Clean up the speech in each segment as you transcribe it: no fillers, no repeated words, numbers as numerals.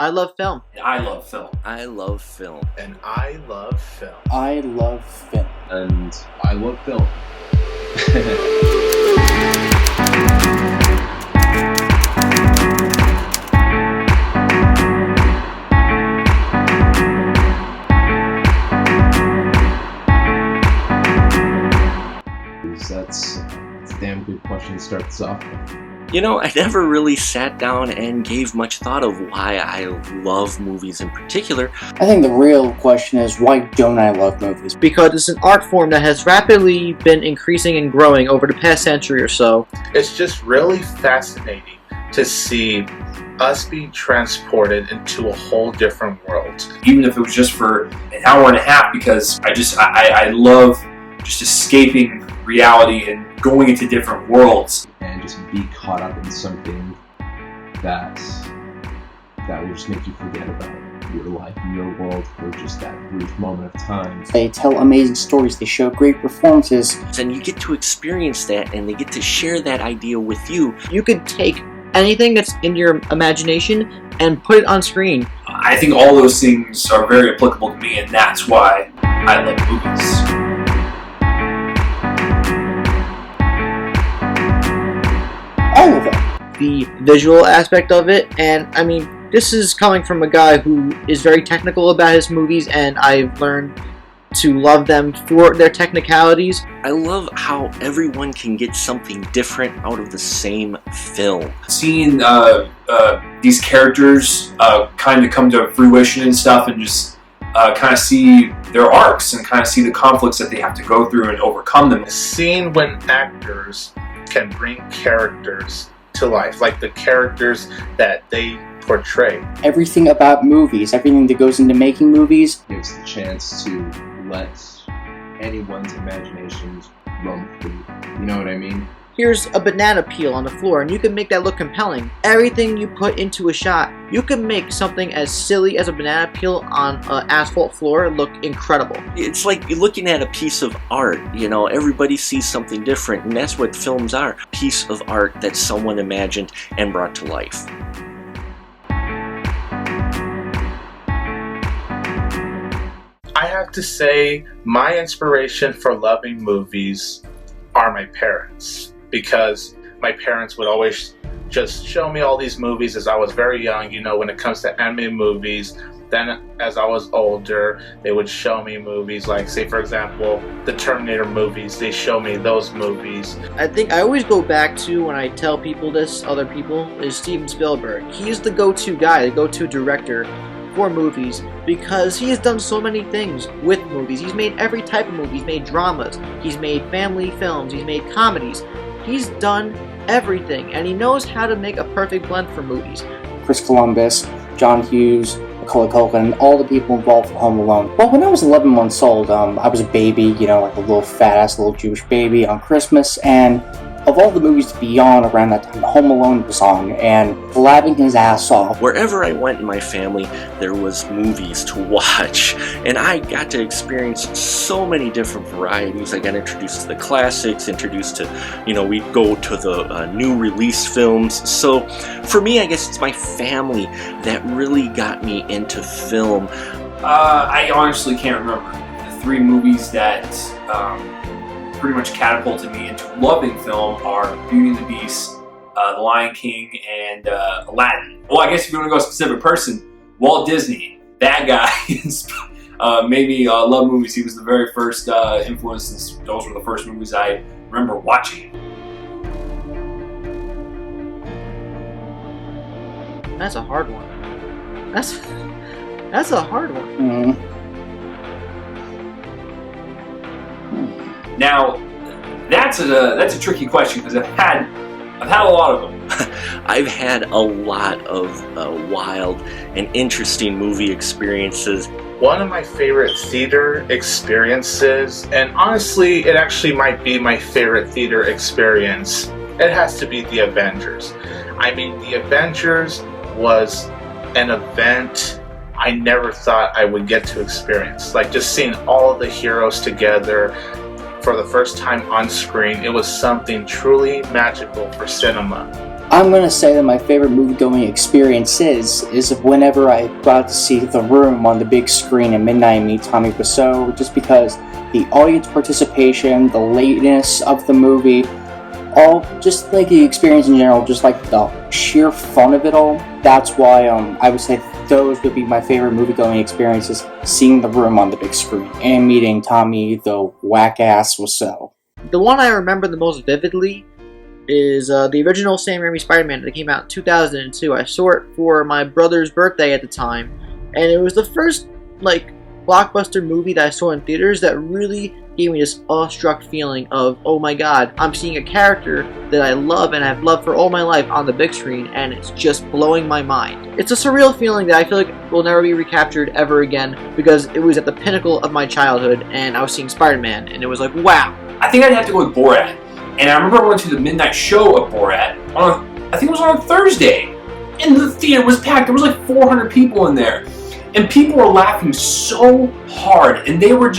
I love film. I love film. I love film. And I love film. I love film. And I love film. That's a damn good question to start this off with. You know, I never really sat down and gave much thought of why I love movies in particular. I think the real question is, why don't I love movies? Because it's an art form that has rapidly been increasing and growing over the past century or so. It's just really fascinating to see us being transported into a whole different world. Even if it was just for an hour and a half, because I love just escaping reality and going into different worlds. And just be caught up in something that will just make you forget about your life and your world for just that brief moment of time. They tell amazing stories, they show great performances. And you get to experience that, and they get to share that idea with you. You could take anything that's in your imagination and put it on screen. I think all those things are very applicable to me, and that's why I love movies. All of it. The visual aspect of it, and I mean, this is coming from a guy who is very technical about his movies, and I've learned to love them for their technicalities. I love how everyone can get something different out of the same film. Seeing these characters kind of come to fruition and stuff, and just kind of see their arcs and kind of see the conflicts that they have to go through and overcome them. Seeing when actors can bring characters to life, like the characters that they portray. Everything about movies, everything that goes into making movies, Gives the chance to let anyone's imaginations roam free. You know what I mean? Here's a banana peel on the floor, and you can make that look compelling. Everything you put into a shot, you can make something as silly as a banana peel on an asphalt floor look incredible. It's like you're looking at a piece of art, you know, everybody sees something different, and that's what films are. A piece of art that someone imagined and brought to life. I have to say, my inspiration for loving movies are my parents, because my parents would always just show me all these movies as I was very young. You know, when it comes to anime movies, then as I was older, they would show me movies like, say for example, the Terminator movies. They show me those movies. I think I always go back to, when I tell people this, other people, is Steven Spielberg. He's the go-to guy, the go-to director for movies, because he has done so many things with movies. He's made every type of movie. He's made dramas, he's made family films, he's made comedies. He's done everything, and he knows how to make a perfect blend for movies. Chris Columbus, John Hughes, Macaulay Culkin, all the people involved for Home Alone. Well, when I was 11 months old, I was a baby, you know, like a little fat-ass little Jewish baby on Christmas, and of all the movies to be on around that time, Home Alone was on, and laughing his ass off. Wherever I went in my family, there was movies to watch, and I got to experience so many different varieties. I got introduced to the classics, introduced to, you know, we'd go to the new release films. So for me, I guess it's my family that really got me into film. I honestly can't remember. The three movies that pretty much catapulted me into loving film are Beauty and the Beast, The Lion King, and Aladdin. Well, I guess if you want to go a specific person, Walt Disney, that guy made me love movies. He was the very first influence. Those were the first movies I remember watching. That's a hard one. That's a hard one. Mm-hmm. Now, that's a tricky question, because I've had a lot of them. I've had a lot of wild and interesting movie experiences. One of my favorite theater experiences, and honestly, it actually might be my favorite theater experience, it has to be The Avengers. I mean, The Avengers was an event I never thought I would get to experience. Like, just seeing all of the heroes together for the first time on screen, it was something truly magical for cinema. I'm going to say that my favorite movie-going experience is whenever I go out to see The Room on the big screen at midnight and meet Tommy Wiseau, just because the audience participation, the lateness of the movie, all just like the experience in general, just like the sheer fun of it all. That's why I would say those would be my favorite movie-going experiences, seeing The Room on the big screen and meeting Tommy the whack-ass Wiseau. The one I remember the most vividly is the original Sam Raimi Spider-Man that came out in 2002. I saw it for my brother's birthday at the time, and it was the first blockbuster movie that I saw in theaters that really gave me this awestruck feeling of, oh my god, I'm seeing a character that I love and have loved for all my life on the big screen, and it's just blowing my mind. It's a surreal feeling that I feel like will never be recaptured ever again, because it was at the pinnacle of my childhood, and I was seeing Spider-Man, and it was like, wow. I think I'd have to go with Borat. And I remember I went to the midnight show of Borat I think it was on a Thursday. And the theater was packed. There was like 400 people in there. And people were laughing so hard. And there were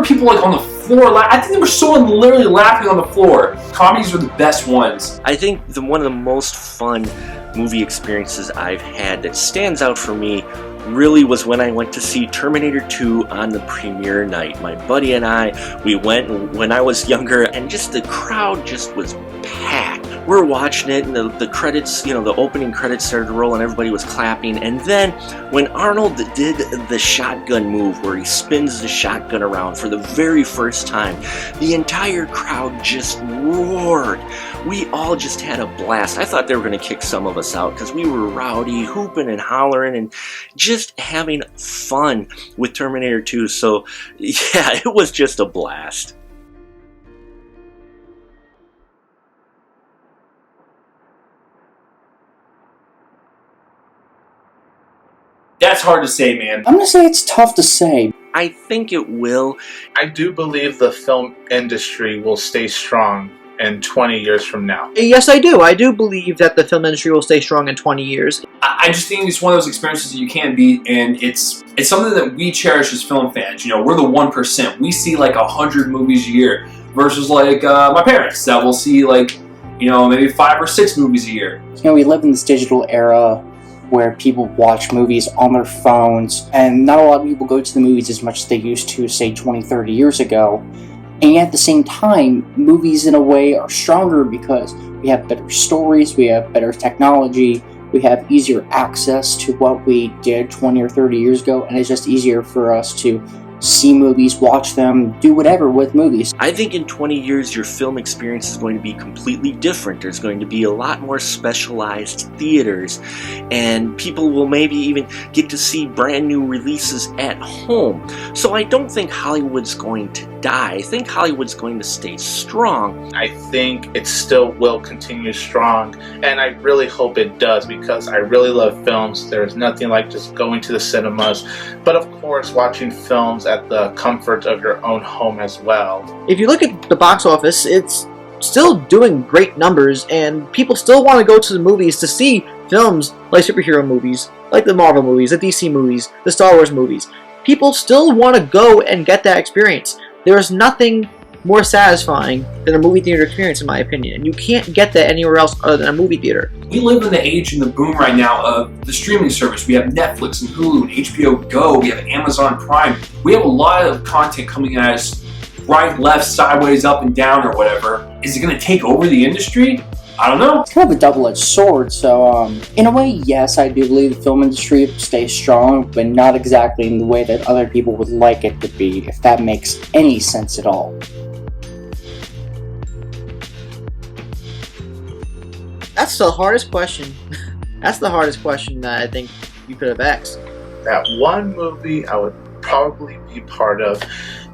people like on the floor. I think there was someone literally laughing on the floor. Comedies are the best ones. I think one of the most fun movie experiences I've had that stands out for me really was when I went to see Terminator 2 on the premiere night. My buddy and I, we went when I was younger, and just the crowd just was packed. We're watching it, and the credits, the opening credits started rolling, everybody was clapping, and then when Arnold did the shotgun move where he spins the shotgun around for the very first time, the entire crowd just roared. We all just had a blast. I thought they were going to kick some of us out because we were rowdy, hooping and hollering, and just having fun with Terminator 2. So, yeah, it was just a blast. That's hard to say, man. I'm going to say it's tough to say. I think it will. I do believe the film industry will stay strong in 20 years from now. Yes, I do. I do believe that the film industry will stay strong in 20 years. I just think it's one of those experiences that you can't beat, and it's something that we cherish as film fans. We're the 1%. We see like 100 movies a year versus like my parents that will see like, maybe 5 or 6 movies a year. We live in this digital era where people watch movies on their phones, and not a lot of people go to the movies as much as they used to, say, 20, 30 years ago. And yet at the same time, movies in a way are stronger because we have better stories, we have better technology, we have easier access to what we did 20 or 30 years ago, and it's just easier for us to see movies, watch them, do whatever with movies. I think in 20 years your film experience is going to be completely different. There's going to be a lot more specialized theaters, and people will maybe even get to see brand new releases at home. So I don't think Hollywood's going to die. I think Hollywood's going to stay strong. I think it still will continue strong, and I really hope it does, because I really love films. There's nothing like just going to the cinemas, but of course watching films at the comfort of your own home as well. If you look at the box office, it's still doing great numbers, and people still want to go to the movies to see films like superhero movies, like the Marvel movies, the DC movies, the Star Wars movies. People still want to go and get that experience. There is nothing more satisfying than a movie theater experience, in my opinion, and you can't get that anywhere else other than a movie theater. We live in the age and the boom right now of the streaming service. We have Netflix and Hulu and HBO Go. We have Amazon Prime. We have a lot of content coming at us right, left, sideways, up and down, or whatever. Is it going to take over the industry? I don't know. It's kind of a double-edged sword, so in a way, yes, I do believe the film industry stays strong, but not exactly in the way that other people would like it to be, if that makes any sense at all. That's the hardest question. That's the hardest question that I think you could have asked. That one movie I would probably be part of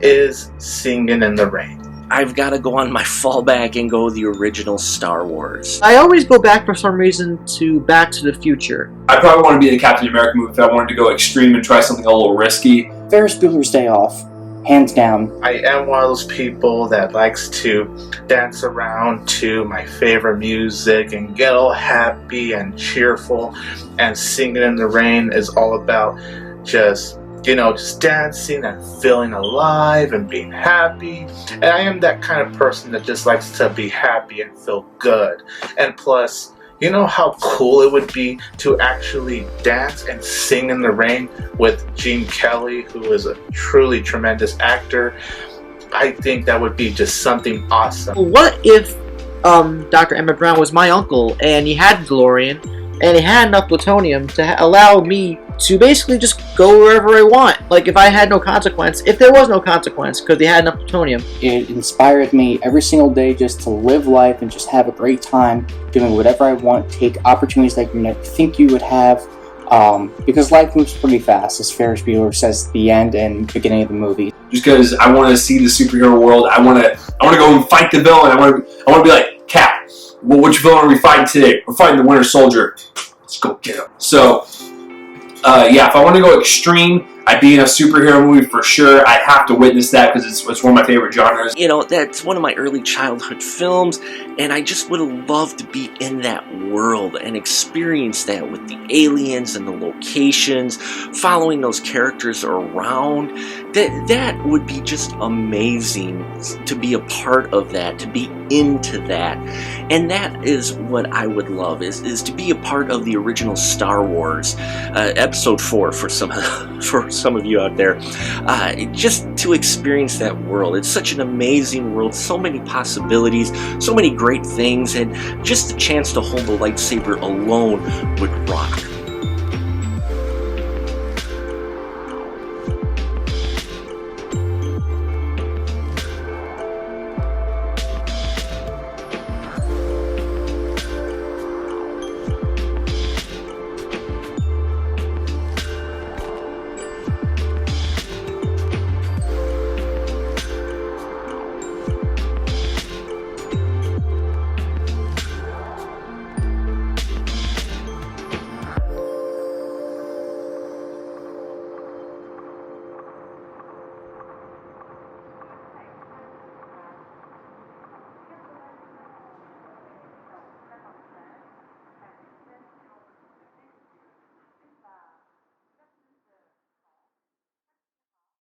is Singing in the Rain. I've got to go on my fallback and go the original Star Wars. I always go back for some reason to Back to the Future. I probably want to be in a Captain America movie if I wanted to go extreme and try something a little risky. Ferris Bueller's Day Off. Hands down. I am one of those people that likes to dance around to my favorite music and get all happy and cheerful, and Singing in the Rain is all about just dancing and feeling alive and being happy. And I am that kind of person that just likes to be happy and feel good. And plus, You know how cool it would be to actually dance and sing in the rain with Gene Kelly, who is a truly tremendous actor? I think that would be just something awesome. What if Dr. Emmett Brown was my uncle and he had a DeLorean and he had enough plutonium to allow me to basically just go wherever I want? Like, if I had no consequence, if there was no consequence because they had enough plutonium. It inspired me every single day just to live life and just have a great time doing whatever I want, take opportunities that you never think you would have, because life moves pretty fast, as Ferris Bueller says at the end and beginning of the movie. Just because I want to see the superhero world, I want to go and fight the villain. I want to be like, Cap, well, which villain are we fighting today? We're fighting the Winter Soldier. Let's go get him. So, yeah, if I want to go extreme, I'd be in a superhero movie for sure. I'd have to witness that because it's one of my favorite genres. You know, that's one of my early childhood films, and I just would have loved to be in that world and experience that with the aliens and the locations, following those characters around. That would be just amazing to be a part of that, to be into that. And that is what I would love, is to be a part of the original Star Wars, Episode 4 for some of you out there, just to experience that world. It's such an amazing world, so many possibilities, so many great things, and just the chance to hold the lightsaber alone would rock.